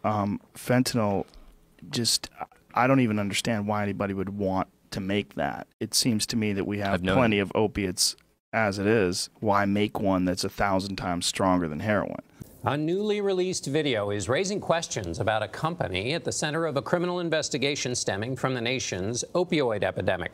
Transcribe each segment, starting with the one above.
Fentanyl, just, I don't even understand why anybody would want to make that. It seems to me that we have plenty of opiates as it is. Why make one that's 1,000 times stronger than heroin? A newly released video is raising questions about a company at the center of a criminal investigation stemming from the nation's opioid epidemic.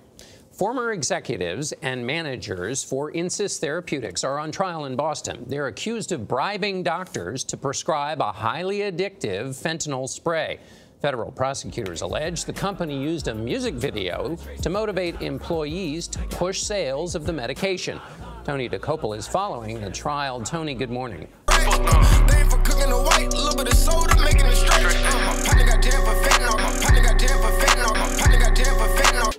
Former executives and managers for Insys Therapeutics are on trial in Boston. They're accused of bribing doctors to prescribe a highly addictive fentanyl spray. Federal prosecutors allege the company used a music video to motivate employees to push sales of the medication. Tony DeCopel is following the trial. Tony, good morning.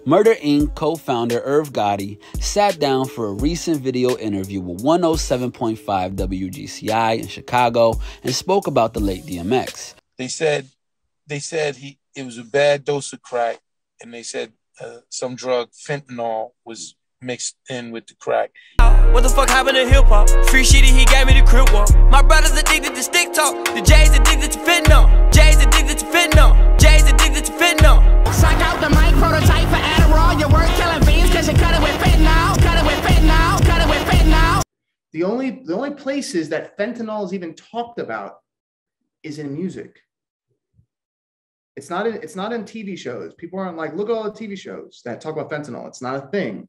Murder Inc. co-founder Irv Gotti sat down for a recent video interview with 107.5 WGCI in Chicago and spoke about the late DMX. They said it was a bad dose of crack, and they said some drug, fentanyl, was mixed in with the crack. What the fuck happened to hip hop? Free shitty, he gave me the crib walk. My brother's addicted to stick talk. The J's addicted to fentanyl. J's addicted to fentanyl. J's addicted to fentanyl. Suck out the mic, prototype for Adderall. Your word killing fiends cause you cut it with fentanyl. Cut it with fentanyl. Cut it with fentanyl. The only places that fentanyl is even talked about is in music. It's not in TV shows. People aren't like, look at all the TV shows that talk about fentanyl. It's not a thing.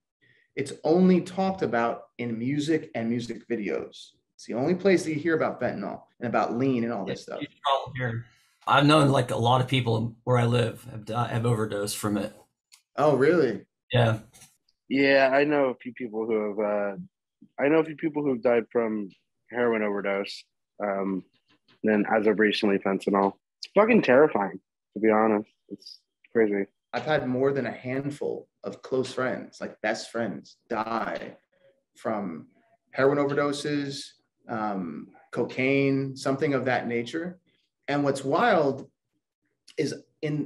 It's only talked about in music and music videos. It's the only place that you hear about fentanyl and about lean and all this stuff. I've known like a lot of people where I live have overdosed from it. Oh, really? Yeah. Yeah, I know a few people who have died from heroin overdose. Then as of recently, fentanyl. It's fucking terrifying, to be honest. It's crazy. I've had more than a handful of close friends, like best friends, die from heroin overdoses, cocaine, something of that nature. And what's wild is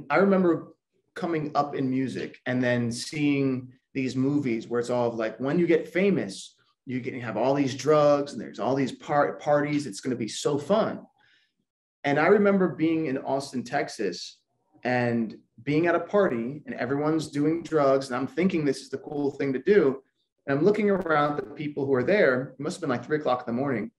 I remember coming up in music and then seeing these movies where it's all like, when you get famous, you have all these drugs and there's all these parties. It's going to be so fun. And I remember being in Austin, Texas, and being at a party and everyone's doing drugs. And I'm thinking this is the cool thing to do. And I'm looking around the people who are there. It must have been like 3 o'clock in the morning.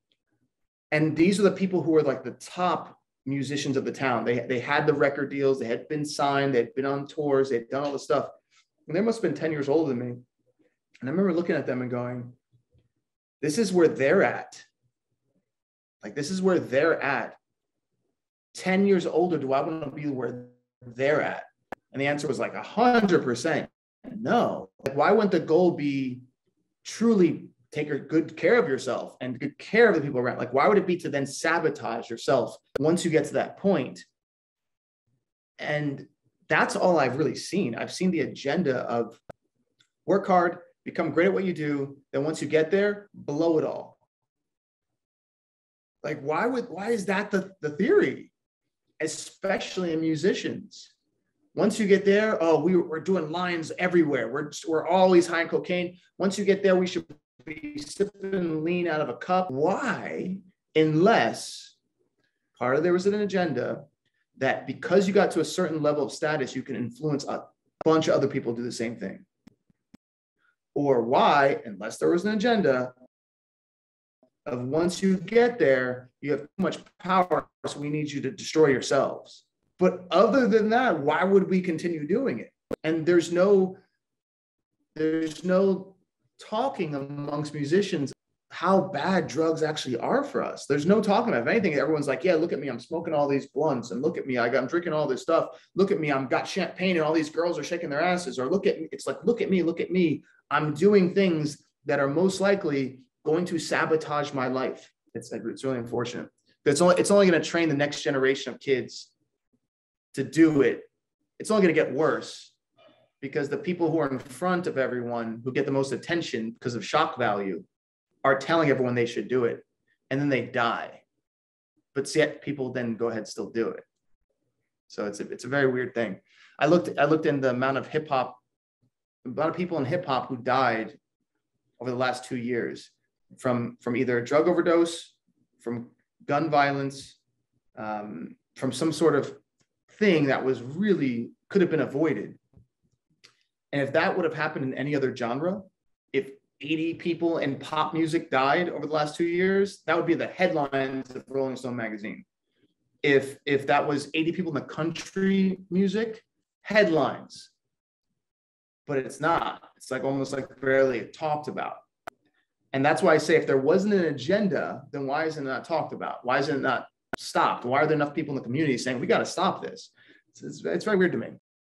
And these are the people who were like the top musicians of the town. They had the record deals. They had been signed. They'd been on tours. They'd done all this stuff. And they must have been 10 years older than me. And I remember looking at them and going, this is where they're at. Like, this is where they're at. 10 years older, do I want to be where they're at? And the answer was like 100% no. Like, why wouldn't the goal be truly take good care of yourself and good care of the people around? Like, why would it be to then sabotage yourself once you get to that point? And that's all I've really seen. I've seen the agenda of work hard, become great at what you do. Then once you get there, blow it all. Like, why is that the theory? Especially in musicians. Once you get there, oh, we're doing lines everywhere. We're always high in cocaine. Once you get there, we should be sipping lean out of a cup. Why? Unless there was an agenda that because you got to a certain level of status, you can influence a bunch of other people to do the same thing. Or why? Unless there was an agenda of once you get there, you have too much power, so we need you to destroy yourselves. But other than that, why would we continue doing it? And there's no talking amongst musicians how bad drugs actually are for us. There's no talking about it. If anything, everyone's like, yeah, look at me, I'm smoking all these blunts, and look at me, I'm drinking all this stuff. Look at me, I've got champagne and all these girls are shaking their asses. Or look at me, it's like, look at me. I'm doing things that are most likely going to sabotage my life. It's really unfortunate. It's only going to train the next generation of kids to do it. It's only going to get worse because the people who are in front of everyone, who get the most attention because of shock value, are telling everyone they should do it, and then they die. But yet people then go ahead and still do it. So it's a very weird thing. I looked in the amount of people in hip hop who died over the last 2 years from either a drug overdose, from gun violence, from some sort of thing that was really could have been avoided. And if that would have happened in any other genre, if 80 people in pop music died over the last 2 years, that would be the headlines of Rolling Stone magazine. If that was 80 people in the country music, headlines. But it's not. It's like almost like barely talked about. And that's why I say if there wasn't an agenda, then why isn't it not talked about? Why isn't it not stopped? Why are there enough people in the community saying, we got to stop this? It's very weird to me.